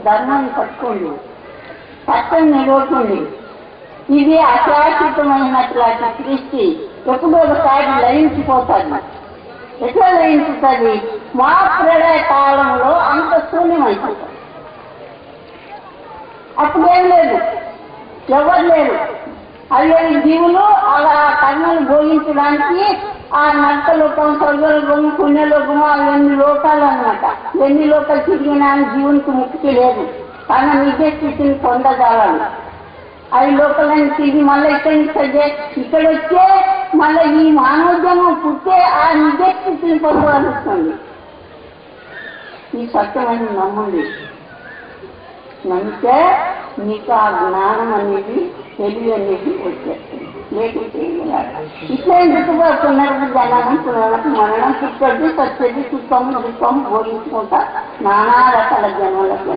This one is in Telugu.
ధర్మాన్ని పట్టుకోండి, సత్యం నిలవకండి. ఇది అశాశ్వతమైనట్లాంటి సృష్టి ఎప్పుడో ఒకసారి లయించిపోతుంది. ఎట్లా లయించుతుంది? మా ప్రళయ కాలంలో అంత శూన్యమైపోతుంది. అప్పుడేం లేదు, ఎవరు లేరు. అయ్యే జీవులు అలా కర్మలు భోగించడానికి ఆ నర్కలోకం, స్వర్గలోకం, పుణ్యలోకము అవన్నీ లోకాలు అనమాట. ఎన్ని లోకాలు తిరిగినా జీవునికి ముక్తి లేదు. తన నిజ స్థితిని పొందగలడు. అవి లోకాలని తిరిగి మళ్ళీ ఇక్కడ వచ్చే మళ్ళీ ఈ మానవజనం పుట్టే ఆ నిజ స్థితిని పొందవలస్తుంది. ఈ సత్యమని నమ్మండి. నమ్మితే మీకు ఆ జ్ఞానం అనేది, తెలివి అనేది వచ్చేస్తుంది. లేకుంటే ఇట్లా ఎందుకుగా పునర్జనం, పునరణం, పుట్టది, సత్యది, సుఖము, దుఃఖము భోగించుకుంటా నానా రకాల జన్మలకు